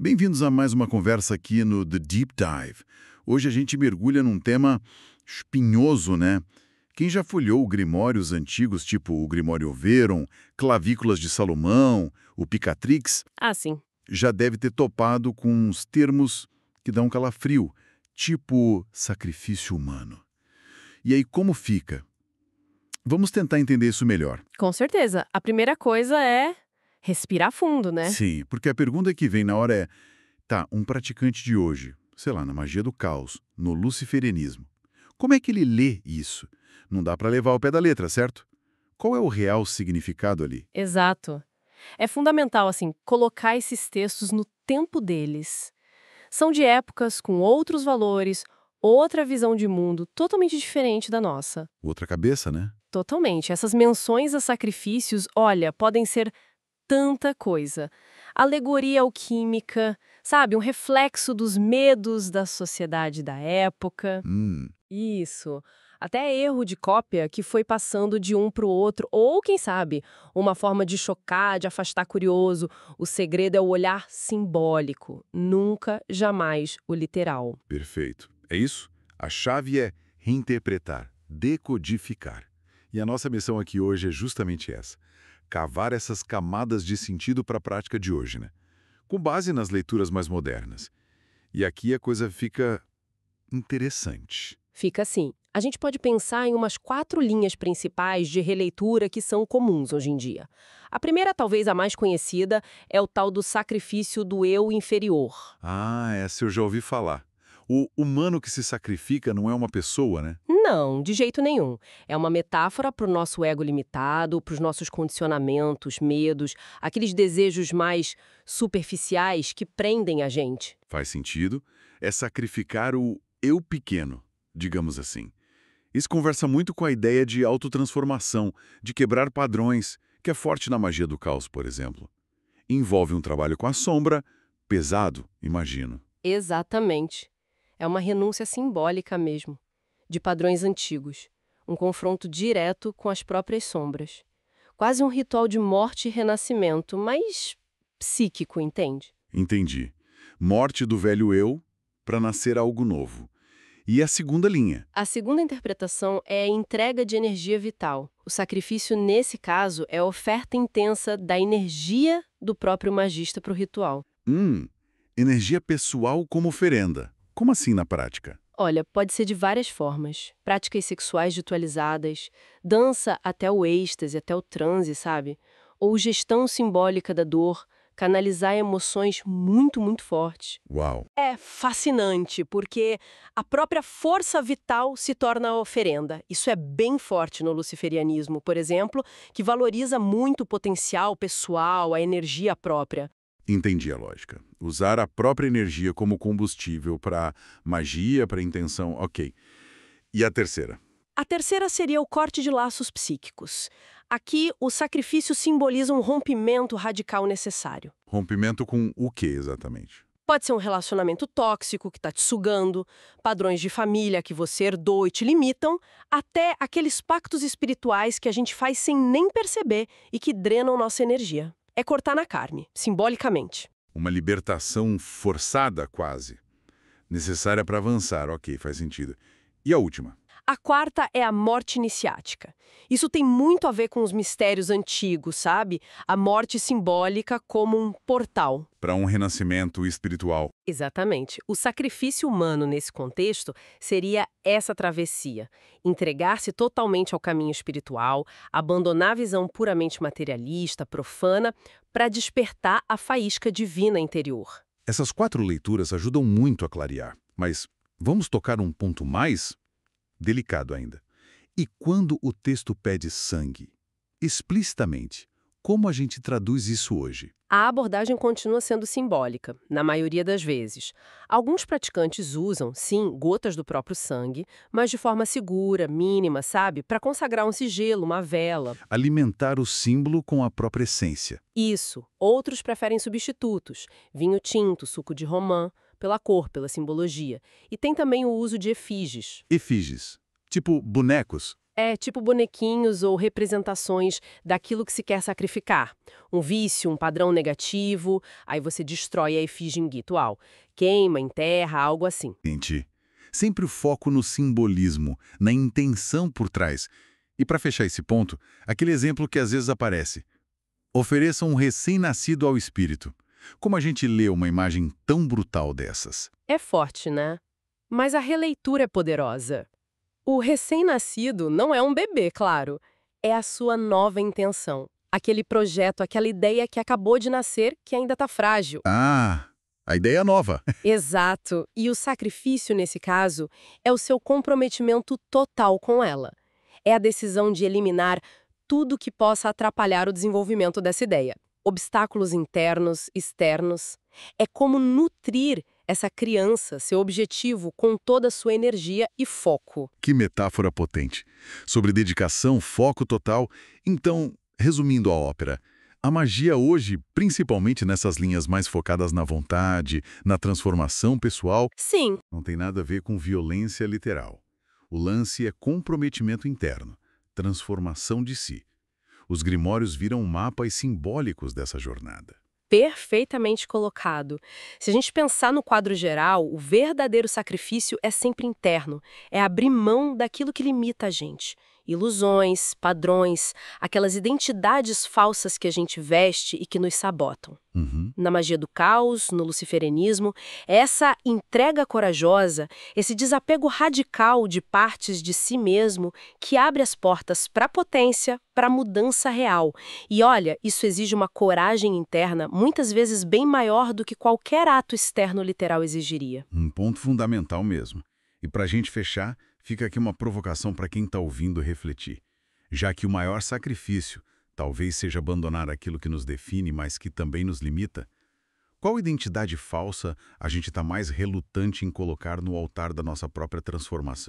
Bem-vindos a mais uma conversa aqui no The Deep Dive. Hoje a gente mergulha num tema espinhoso, né? Quem já folheou grimórios antigos, tipo o Grimório Veron, Clavículas de Salomão, o Picatrix, Ah, sim. já deve ter topado com uns termos que dão calafrio, tipo sacrifício humano. E aí, como fica? Vamos tentar entender isso melhor. Com certeza. A primeira coisa é respirar fundo, né? Sim, porque a pergunta que vem na hora é: tá, um praticante de hoje, sei lá, na magia do caos, no luciferianismo, como é que ele lê isso? Não dá para levar ao pé da letra, certo? Qual é o real significado ali? Exato. É fundamental, assim, colocar esses textos no tempo deles. São de épocas com outros valores, outra visão de mundo totalmente diferente da nossa. Outra cabeça, né? Totalmente. Essas menções a sacrifícios, olha, podem ser tanta coisa. Alegoria alquímica, sabe? Um reflexo dos medos da sociedade da época. Hum, Isso. Até erro de cópia que foi passando de um para o outro, ou quem sabe, uma forma de chocar, de afastar curioso. O segredo é o olhar simbólico, nunca, jamais o literal. perfeito. É isso? A chave é reinterpretar, decodificar. E a nossa missão aqui hoje é justamente essa: cavar essas camadas de sentido para a prática de hoje, né? Com base nas leituras mais modernas. E aqui a coisa fica interessante. Fica assim. A gente pode pensar em umas 4 linhas principais de releitura que são comuns hoje em dia. A primeira, talvez a mais conhecida, é o tal do sacrifício do eu inferior. Ah, essa eu já ouvi falar. O humano que se sacrifica não é uma pessoa, né? Não, de jeito nenhum. É uma metáfora para o nosso ego limitado, para os nossos condicionamentos, medos, aqueles desejos mais superficiais que prendem a gente. Faz sentido. É sacrificar o eu pequeno, digamos assim. Isso conversa muito com a ideia de autotransformação, de quebrar padrões, que é forte na magia do caos, por exemplo. Envolve um trabalho com a sombra, pesado, imagino. Exatamente. É uma renúncia simbólica mesmo, de padrões antigos. Um confronto direto com as próprias sombras. Quase um ritual de morte e renascimento, mas psíquico, entende? Entendi. Morte do velho eu para nascer algo novo. E a segunda linha. A segunda interpretação é a entrega de energia vital. O sacrifício, nesse caso, é a oferta intensa da energia do próprio magista para o ritual. Hum, energia pessoal como oferenda. Como assim na prática? Olha, pode ser de várias formas. Práticas sexuais ritualizadas, dança até o êxtase, até o transe, sabe? Ou gestão simbólica da dor, canalizar emoções muito, muito fortes. Uau! É fascinante, porque a própria força vital se torna a oferenda. Isso é bem forte no luciferianismo, por exemplo, que valoriza muito o potencial pessoal, a energia própria. Entendi a lógica. Usar a própria energia como combustível para magia, para intenção, ok. E a terceira? A terceira seria o corte de laços psíquicos. Aqui, o sacrifício simboliza um rompimento radical necessário. Rompimento com o que exatamente? Pode ser um relacionamento tóxico que está te sugando, padrões de família que você herdou e te limitam, até aqueles pactos espirituais que a gente faz sem nem perceber e que drenam nossa energia. É cortar na carne, simbolicamente. Uma libertação forçada, quase. Necessária para avançar, ok, faz sentido. E a última? A quarta é a morte iniciática. Isso tem muito a ver com os mistérios antigos, sabe? A morte simbólica como um portal. Para um renascimento espiritual. Exatamente. O sacrifício humano nesse contexto seria essa travessia. Entregar-se totalmente ao caminho espiritual, abandonar a visão puramente materialista, profana, para despertar a faísca divina interior. Essas 4 leituras ajudam muito a clarear, mas vamos tocar um ponto mais delicado ainda. E quando o texto pede sangue? Explicitamente, como a gente traduz isso hoje? A abordagem continua sendo simbólica, na maioria das vezes. Alguns praticantes usam, sim, gotas do próprio sangue, mas de forma segura, mínima, sabe? Para consagrar um sigilo, uma vela. Alimentar o símbolo com a própria essência. Isso. Outros preferem substitutos, vinho tinto, suco de romã, pela cor, pela simbologia. E tem também o uso de efígies. Efígies, tipo bonecos, É tipo bonequinhos ou representações daquilo que se quer sacrificar. Um vício, um padrão negativo, aí você destrói a efígie ritual. Queima, enterra, algo assim. Gente, sempre o foco no simbolismo, na intenção por trás. E para fechar esse ponto, aquele exemplo que às vezes aparece. Ofereçam um recém-nascido ao espírito. Como a gente lê uma imagem tão brutal dessas? É forte, né? Mas a releitura é poderosa. O recém-nascido não é um bebê, claro. É a sua nova intenção. Aquele projeto, aquela ideia que acabou de nascer, que ainda está frágil. Ah, a ideia nova. Exato. E o sacrifício, nesse caso, é o seu comprometimento total com ela. É a decisão de eliminar tudo que possa atrapalhar o desenvolvimento dessa ideia. Obstáculos internos, externos. É como nutrir essa criança, seu objetivo, com toda a sua energia e foco. Que metáfora potente. Sobre dedicação, foco total. Então, resumindo a ópera, a magia hoje, principalmente nessas linhas mais focadas na vontade, na transformação pessoal, Sim, não tem nada a ver com violência literal. O lance é comprometimento interno, transformação de si. Os grimórios viram mapas simbólicos dessa jornada. perfeitamente colocado. Se a gente pensar no quadro geral, o verdadeiro sacrifício é sempre interno. É abrir mão daquilo que limita a gente. Ilusões, padrões, aquelas identidades falsas que a gente veste e que nos sabotam. Uhum. Na magia do caos, no luciferianismo, essa entrega corajosa, esse desapego radical de partes de si mesmo que abre as portas para a potência, para a mudança real. E olha, isso exige uma coragem interna, muitas vezes bem maior do que qualquer ato externo literal exigiria. Um ponto fundamental mesmo. E para a gente fechar, fica aqui uma provocação para quem está ouvindo refletir. Já que o maior sacrifício talvez seja abandonar aquilo que nos define, mas que também nos limita, qual identidade falsa a gente está mais relutante em colocar no altar da nossa própria transformação?